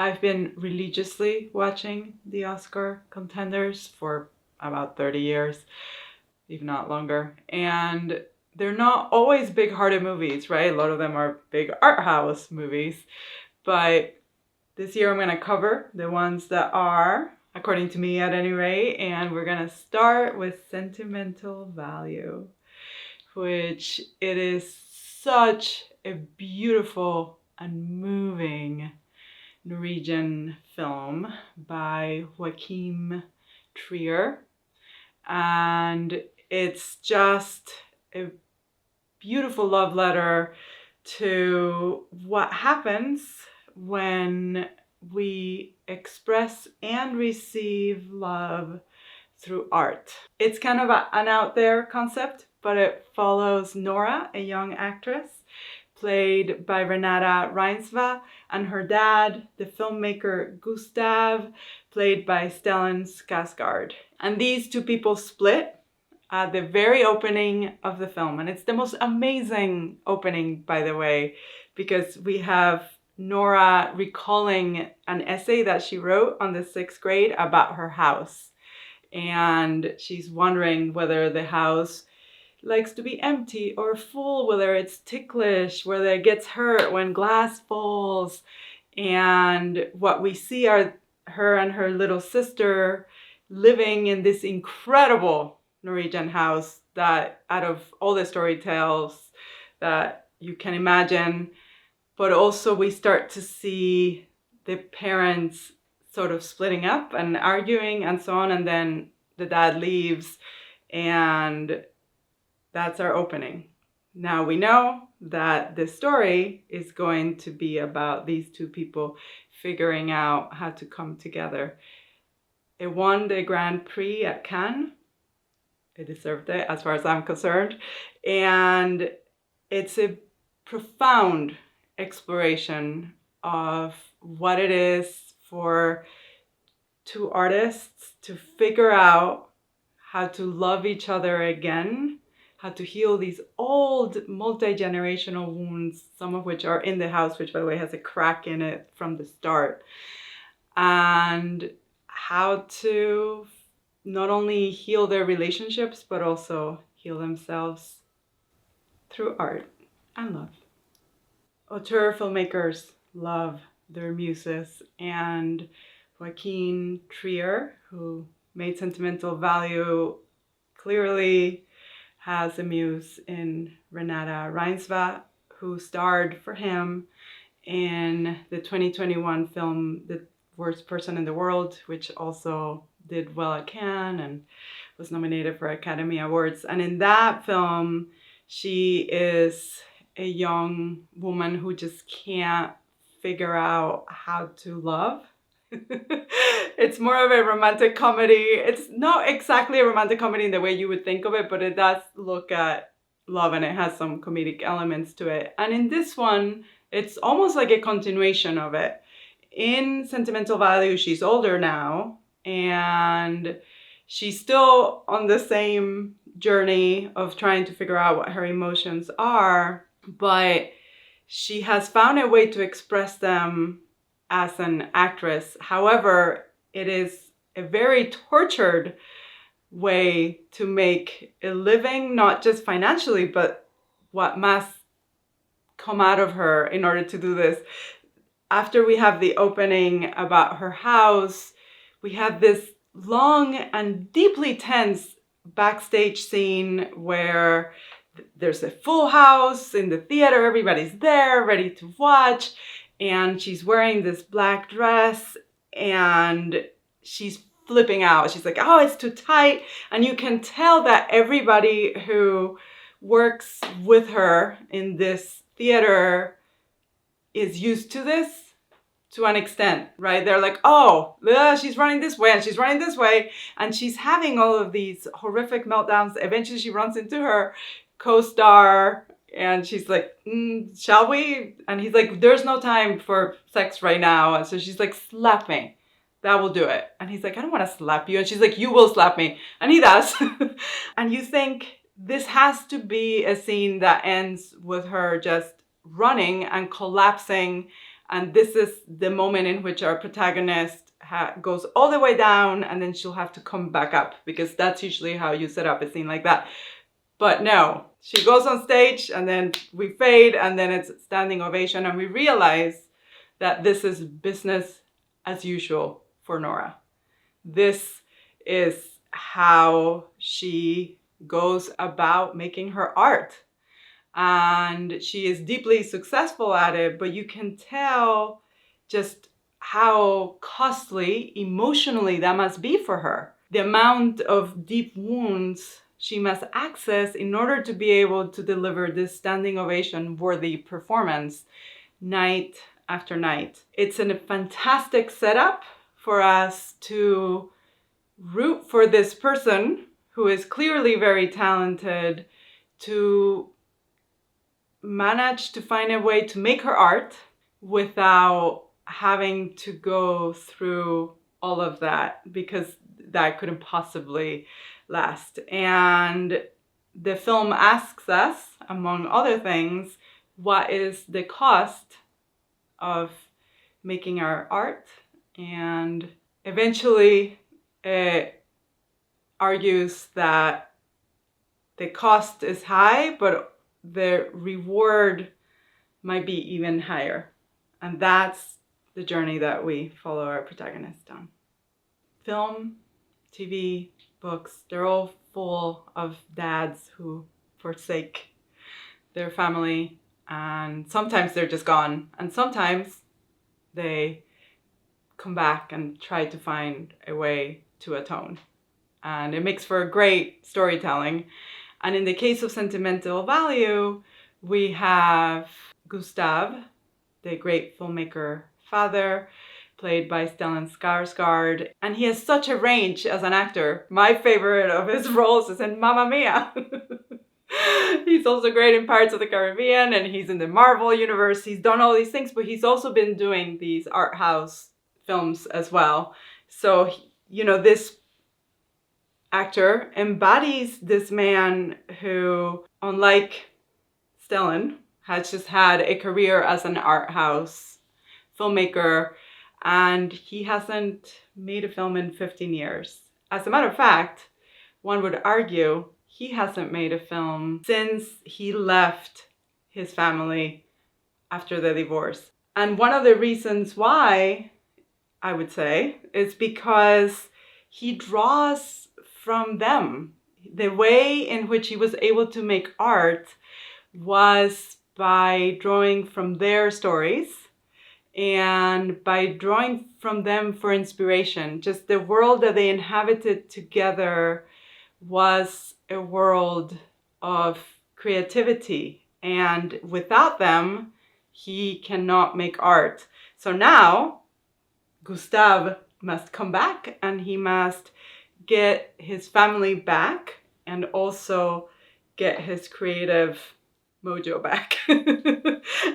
I've been religiously watching the Oscar contenders for about 30 years, if not longer. And they're not always big-hearted movies, right? A lot of them are big art house movies. But this year I'm going to cover the ones that are, according to me at any rate, and we're going to start with Sentimental Value, which it is such a beautiful and moving Norwegian film by Joachim and it's just a beautiful love letter to what happens when we express and receive love through art. It's kind of an out there concept, but it follows Nora, a young actress, played by Renate Reinsve, and her dad, the filmmaker Gustav, played by Stellan Skarsgård. And these two people split at the very opening of the film. And it's the most amazing opening, by the way, because we have Nora recalling an essay that she wrote on the 6th grade about her house. And she's wondering whether the house likes to be empty or full, whether it's ticklish, whether it gets hurt when glass falls. And what we see are her and her little sister living in this incredible Norwegian house that out of all the story tales that you can imagine, but also we start to see the parents sort of splitting up and arguing and so on, and then the dad leaves, and that's our opening. Now we know that the story is going to be about these two people figuring out how to come together. It won the Grand Prix at Cannes. It deserved it as far as I'm concerned. And it's a profound exploration of what it is for two artists to figure out how to love each other again, how to heal these old multi-generational wounds, some of which are in the house, which by the way has a crack in it from the start, and how to not only heal their relationships, but also heal themselves through art and love. Auteur filmmakers love their muses, and Joachim Trier, who made Sentimental Value, clearly has a muse in Renate Reinsve, who starred for him in the 2021 film The Worst Person in the World, which also did well at Cannes and was nominated for Academy Awards. And in that film, she is a young woman who just can't figure out how to love. It's more of a romantic comedy. It's not exactly a romantic comedy in the way you would think of it, but it does look at love and it has some comedic elements to it. And in this one, it's almost like a continuation of it. In Sentimental Value, she's older now and she's still on the same journey of trying to figure out what her emotions are, but she has found a way to express them as an actress. However, it is a very tortured way to make a living, not just financially, but what must come out of her in order to do this. After we have the opening about her house, we have this long and deeply tense backstage scene where there's a full house in the theater, everybody's there, ready to watch, and she's wearing this black dress and she's flipping out. She's like, oh, it's too tight. And you can tell that everybody who works with her in this theater is used to this to an extent, right? They're like, oh, she's running this way and she's running this way. And she's having all of these horrific meltdowns. Eventually she runs into her co-star and she's like, shall we? And he's like, there's no time for sex right now. And so she's like, slap me. That will do it. And he's like, I don't want to slap you. And she's like, you will slap me. And he does. And you think this has to be a scene that ends with her just running and collapsing And this is the moment in which our protagonist goes all the way down, and then she'll have to come back up, because that's usually how you set up a scene like that. But no, she goes on stage and then we fade, and then it's standing ovation, and we realize that this is business as usual for Nora. This is how she goes about making her art. And she is deeply successful at it, but you can tell just how costly emotionally that must be for her. The amount of deep wounds she must access in order to be able to deliver this standing ovation worthy performance night after night. It's a fantastic setup for us to root for this person who is clearly very talented to manage to find a way to make her art without having to go through all of that, because that couldn't possibly last. And the film asks us, among other things, what is the cost of making our art? And eventually it argues that the cost is high, but the reward might be even higher. And that's the journey that we follow our protagonist on. Film, TV, books, they're all full of dads who forsake their family, and sometimes they're just gone, and sometimes they come back and try to find a way to atone. And it makes for great storytelling. And in the case of Sentimental Value, we have Gustav, the great filmmaker father, played by Stellan Skarsgård. And he has such a range as an actor. My favorite of his roles is in Mamma Mia. He's also great in Pirates of the Caribbean, and he's in the Marvel universe. He's done all these things, but he's also been doing these art house films as well. So, this actor embodies this man who, unlike Stellan, has just had a career as an art house filmmaker, and he hasn't made a film in 15 years. As a matter of fact, one would argue he hasn't made a film since he left his family after the divorce. And one of the reasons why, I would say, is because he draws from them. The way in which he was able to make art was by drawing from their stories and by drawing from them for inspiration. Just the world that they inhabited together was a world of creativity, and without them, he cannot make art. So now, Gustav must come back, and he must get his family back and also get his creative mojo back.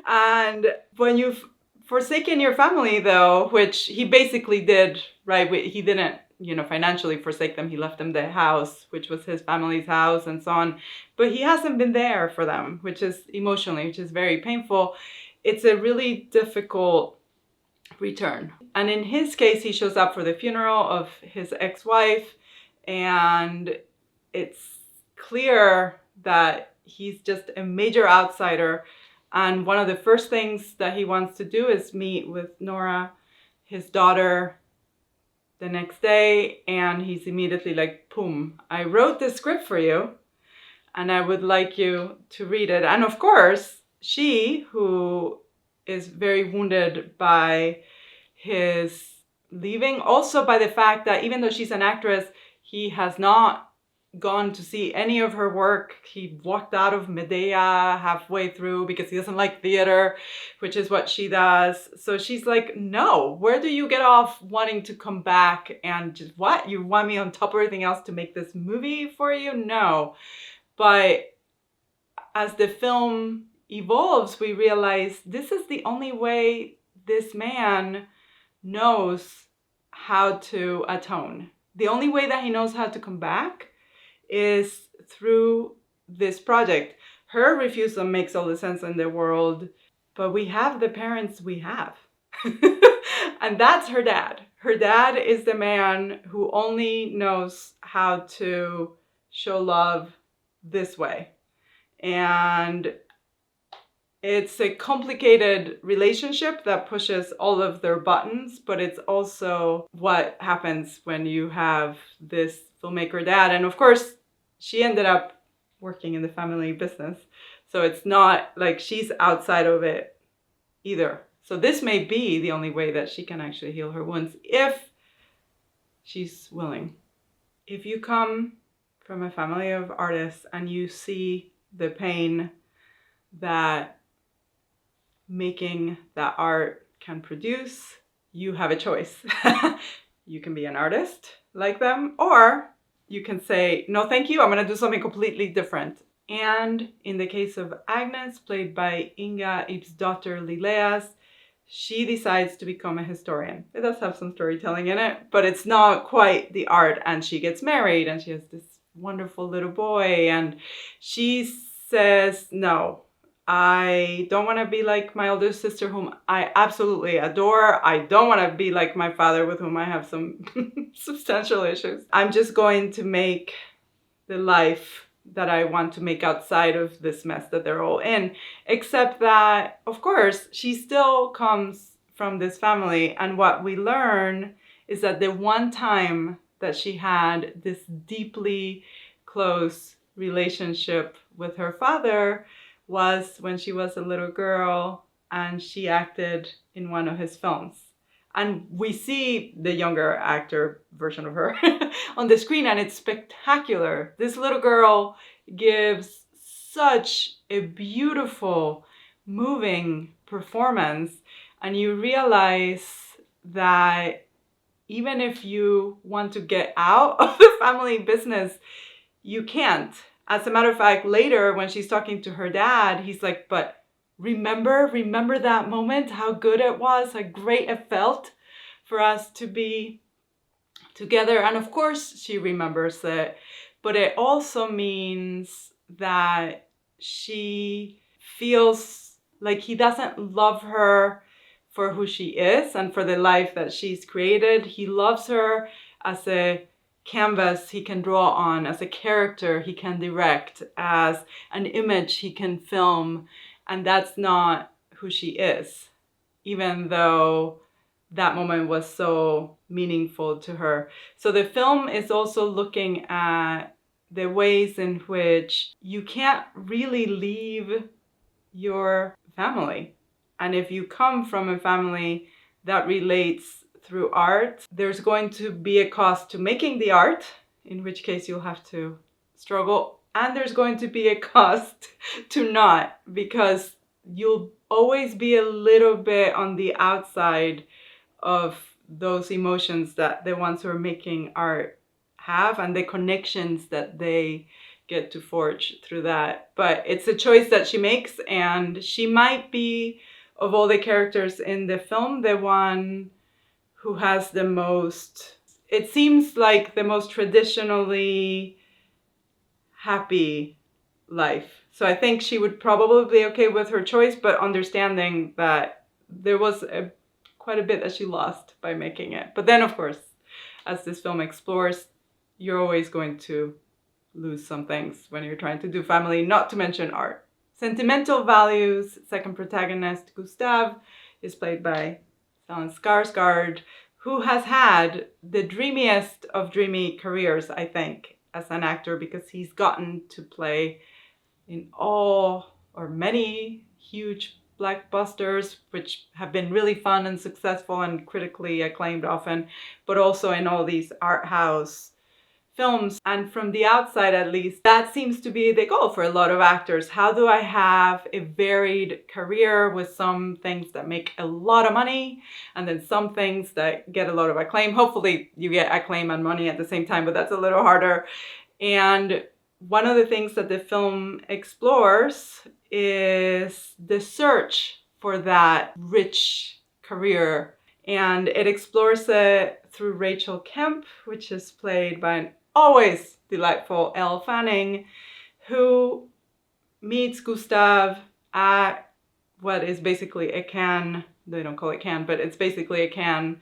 And when you've forsaken your family, though, which he basically did, right? He didn't, financially forsake them. He left them the house, which was his family's house, and so on. But he hasn't been there for them, which is very painful. It's a really difficult return. And in his case, he shows up for the funeral of his ex-wife, and it's clear that he's just a major outsider. And one of the first things that he wants to do is meet with Nora, his daughter, the next day. And he's immediately like, boom, I wrote this script for you, and I would like you to read it. And of course, she, who is very wounded by his leaving, also by the fact that even though she's an actress, he has not gone to see any of her work. He walked out of Medea halfway through because he doesn't like theater, which is what she does. So she's like, no, where do you get off wanting to come back and just, what? You want me on top of everything else to make this movie for you? No. But as the film evolves, we realize this is the only way this man knows how to atone. The only way that he knows how to come back is through this project. Her refusal makes all the sense in the world, but we have the parents we have. And that's her dad. Her dad is the man who only knows how to show love this way. And it's a complicated relationship that pushes all of their buttons, but it's also what happens when you have this filmmaker dad. And of course, she ended up working in the family business. So it's not like she's outside of it either. So this may be the only way that she can actually heal her wounds if she's willing. If you come from a family of artists and you see the pain that making that art can produce, you have a choice. You can be an artist like them, or you can say, no, thank you, I'm going to do something completely different. And in the case of Agnes, played by Inga Ibsdotter Lilleaas, she decides to become a historian. It does have some storytelling in it, but it's not quite the art. And she gets married and she has this wonderful little boy. And she says, no, I don't want to be like my older sister, whom I absolutely adore. I don't want to be like my father, with whom I have some substantial issues. I'm just going to make the life that I want to make outside of this mess that they're all in. Except that, of course, she still comes from this family. And what we learn is that the one time that she had this deeply close relationship with her father was when she was a little girl and she acted in one of his films. And we see the younger actor version of her on the screen, and it's spectacular. This little girl gives such a beautiful, moving performance, and you realize that even if you want to get out of the family business, you can't. As a matter of fact, later when she's talking to her dad, he's like, but remember that moment, how good it was, how great it felt for us to be together. And of course she remembers it, but it also means that she feels like he doesn't love her for who she is and for the life that she's created. He loves her as a canvas he can draw on, as a character he can direct, as an image he can film. And that's not who she is, even though that moment was so meaningful to her. So the film is also looking at the ways in which you can't really leave your family. And if you come from a family that relates through art, there's going to be a cost to making the art, in which case you'll have to struggle. And there's going to be a cost to not, because you'll always be a little bit on the outside of those emotions that the ones who are making art have and the connections that they get to forge through that. But it's a choice that she makes, and she might be, of all the characters in the film, the one who has the most, it seems like the most traditionally happy life. So I think she would probably be okay with her choice, but understanding that there was quite a bit that she lost by making it. But then, of course, as this film explores, you're always going to lose some things when you're trying to do family, not to mention art. Sentimental Value's second protagonist, Gustav, is played by Stellan Skarsgård, who has had the dreamiest of dreamy careers, I think, as an actor, because he's gotten to play in all or many huge blockbusters, which have been really fun and successful and critically acclaimed often, but also in all these art house films. And from the outside, at least, that seems to be the goal for a lot of actors. How do I have a varied career with some things that make a lot of money and then some things that get a lot of acclaim? Hopefully you get acclaim and money at the same time, but that's a little harder. And one of the things that the film explores is the search for that rich career. And it explores it through Rachel Kemp, which is played by an always delightful Elle Fanning, who meets Gustav at what is basically a Cannes they don't call it Cannes, but it's basically a Cannes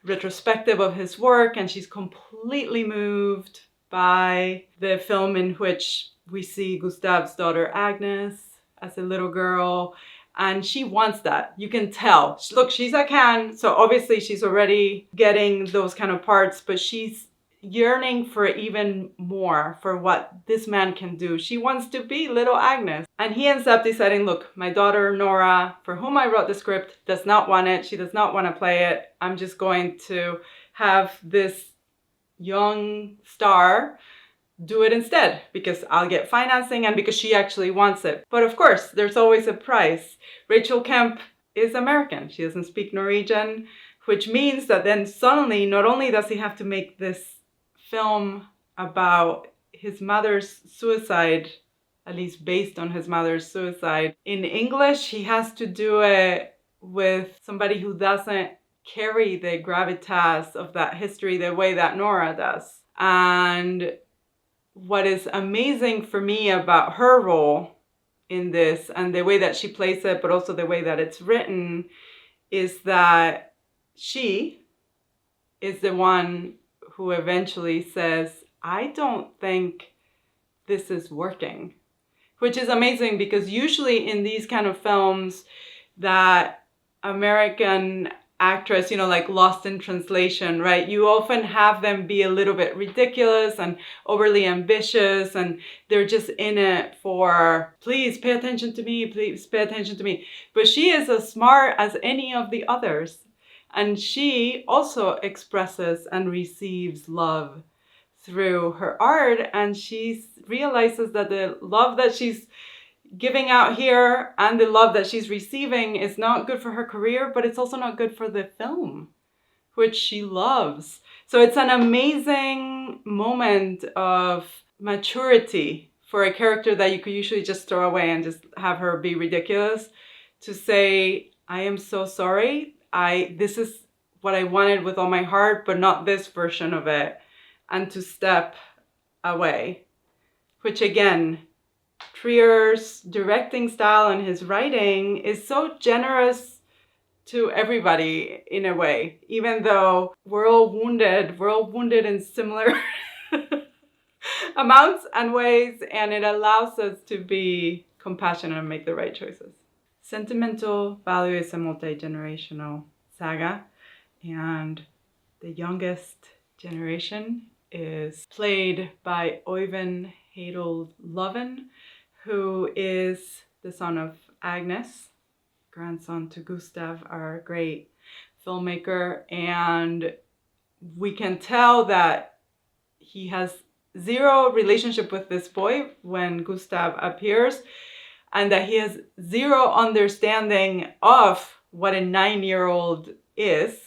retrospective of his work, and she's completely moved by the film in which we see Gustav's daughter Agnes as a little girl, and she wants that. You can tell. Look, she's at Cannes, so obviously she's already getting those kind of parts, but she's yearning for even more, for what this man can do. She wants to be little Agnes. And he ends up deciding, look, my daughter Nora, for whom I wrote the script, does not want it. She does not want to play it. I'm just going to have this young star do it instead, because I'll get financing and because she actually wants it. But of course, there's always a price. Rachel Kemp is American. She doesn't speak Norwegian, which means that then suddenly, not only does he have to make this film about his mother's suicide, at least based on his mother's suicide, in English, he has to do it with somebody who doesn't carry the gravitas of that history the way that Nora does. And what is amazing for me about her role in this, and the way that she plays it, but also the way that it's written, is that she is the one who eventually says, I don't think this is working. Which is amazing, because usually in these kind of films, that American actress, like Lost in Translation, right? You often have them be a little bit ridiculous and overly ambitious, and they're just in it for, please pay attention to me, please pay attention to me. But she is as smart as any of the others. And she also expresses and receives love through her art. And she realizes that the love that she's giving out here and the love that she's receiving is not good for her career, but it's also not good for the film, which she loves. So it's an amazing moment of maturity for a character that you could usually just throw away and just have her be ridiculous, to say, I am so sorry. This is what I wanted with all my heart, but not this version of it. And to step away, which again, Trier's directing style and his writing is so generous to everybody in a way, even though we're all wounded in similar amounts and ways, and it allows us to be compassionate and make the right choices. Sentimental Value is a multi-generational saga, and the youngest generation is played by Øyvind Hesjedal Loven, who is the son of Agnes, grandson to Gustav, our great filmmaker. And we can tell that he has zero relationship with this boy when Gustav appears, and that he has zero understanding of what a 9-year-old is,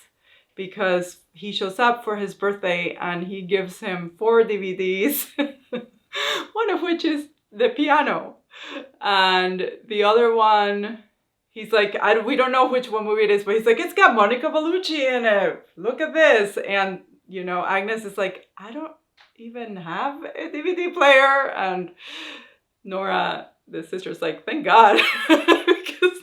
because he shows up for his birthday and he gives him 4 DVDs, one of which is the piano. And the other one, he's like, we don't know which one movie it is, but he's like, it's got Monica Bellucci in it. Look at this. And, Agnes is like, I don't even have a DVD player. And Nora, the sister's like, thank God, because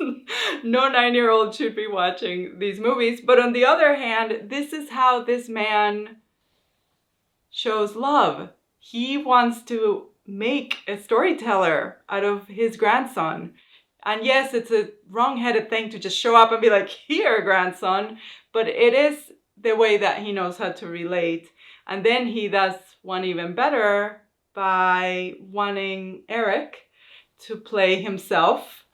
no 9-year-old should be watching these movies. But on the other hand, this is how this man shows love. He wants to make a storyteller out of his grandson. And yes, it's a wrong-headed thing to just show up and be like, here, grandson. But it is the way that he knows how to relate. And then he does one even better by wanting Eric to play himself,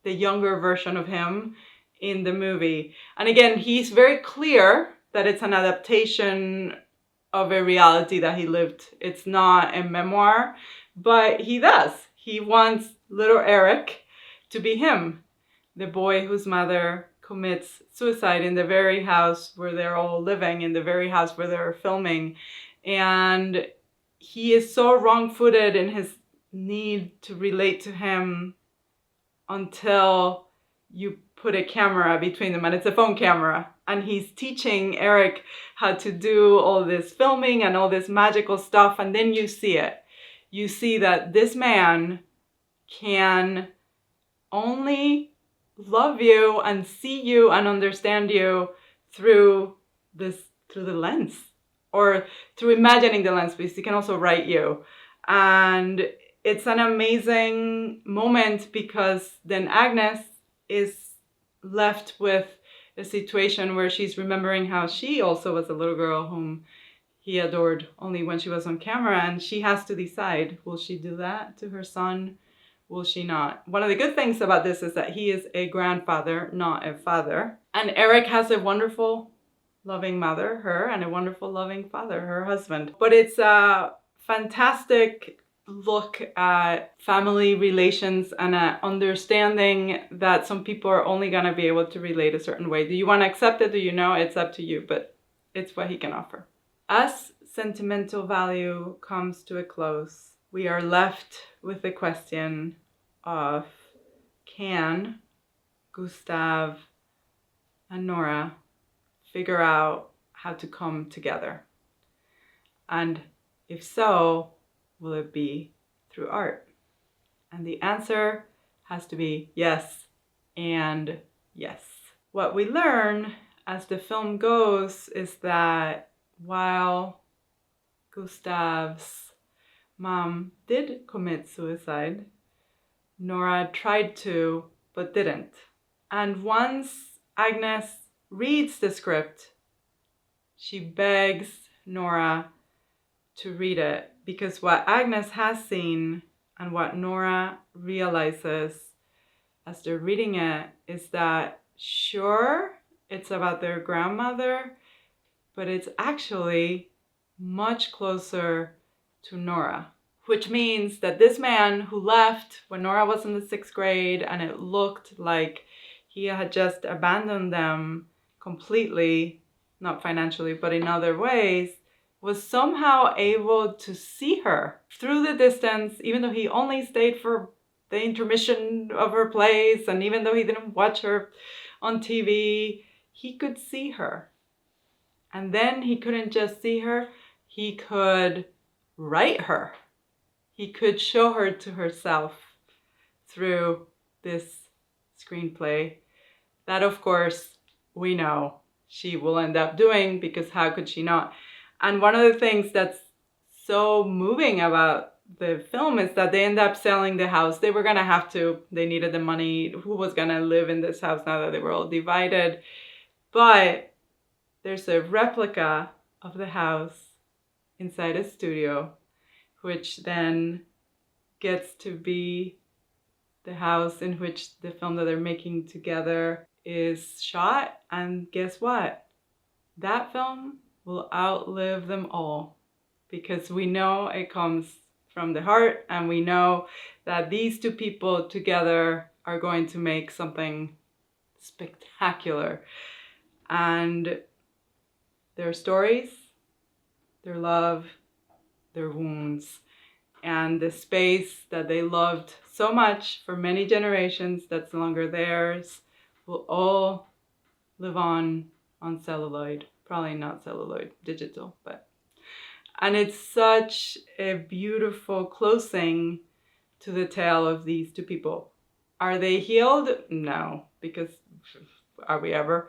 the younger version of him, in the movie. And again, he's very clear that it's an adaptation of a reality that he lived. It's not a memoir, but he does. He wants little Eric to be him, the boy whose mother commits suicide in the very house where they're all living, in the very house where they're filming. And he is so wrong-footed in his need to relate to him until you put a camera between them, and it's a phone camera. And he's teaching Eric how to do all this filming and all this magical stuff. And then you see it. You see that this man can only love you and see you and understand you through the lens, or through imagining the lens, because he can also write you. And it's an amazing moment, because then Agnes is left with a situation where she's remembering how she also was a little girl whom he adored only when she was on camera, and she has to decide, will she do that to her son? Will she not? One of the good things about this is that he is a grandfather, not a father. And Eric has a wonderful, loving mother, her, and a wonderful, loving father, her husband. But it's a fantastic look at family relations and at understanding that some people are only going to be able to relate a certain way. Do you want to accept it? Do you know? It's up to you, but it's what he can offer. As Sentimental Value comes to a close, we are left with the question of, can Gustav and Nora figure out how to come together? And if so, will it be through art? And the answer has to be yes and yes. What we learn as the film goes is that while Gustav's mom did commit suicide, Nora tried to, but didn't. And once Agnes reads the script, she begs Nora to read it, because what Agnes has seen and what Nora realizes as they're reading it is that, sure, it's about their grandmother, but it's actually much closer to Nora. Which means that this man who left when Nora was in the 6th grade, and it looked like he had just abandoned them completely, not financially, but in other ways, was somehow able to see her through the distance, even though he only stayed for the intermission of her plays, and even though he didn't watch her on TV, he could see her. And then he couldn't just see her, he could write her. He could show her to herself through this screenplay that, of course, we know she will end up doing, because how could she not? And one of the things that's so moving about the film is that they end up selling the house. They were going to have to. They needed the money. Who was going to live in this house now that they were all divided? But there's a replica of the house inside a studio, which then gets to be the house in which the film that they're making together is shot. And guess what? That film will outlive them all, because we know it comes from the heart, and we know that these two people together are going to make something spectacular. And their stories, their love, their wounds, and the space that they loved so much for many generations that's no longer theirs, will all live on celluloid. Probably not celluloid, digital, but. And it's such a beautiful closing to the tale of these two people. Are they healed? No, because are we ever?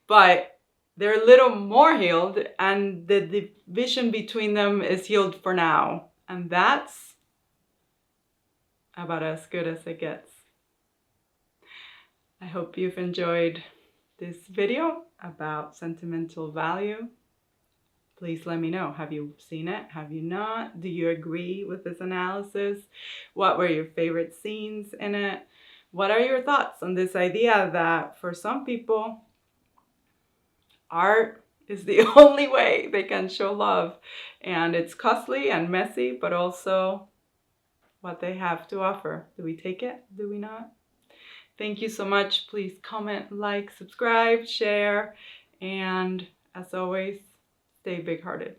But they're a little more healed, and the division between them is healed for now. And that's about as good as it gets. I hope you've enjoyed this video about Sentimental Value. Please let me know. Have you seen it? Have you not? Do you agree with this analysis? What were your favorite scenes in it? What are your thoughts on this idea that for some people, art is the only way they can show love, and it's costly and messy, but also what they have to offer? Do we take it? Do we not? Thank you so much. Please comment, like, subscribe, share, and as always, stay big-hearted.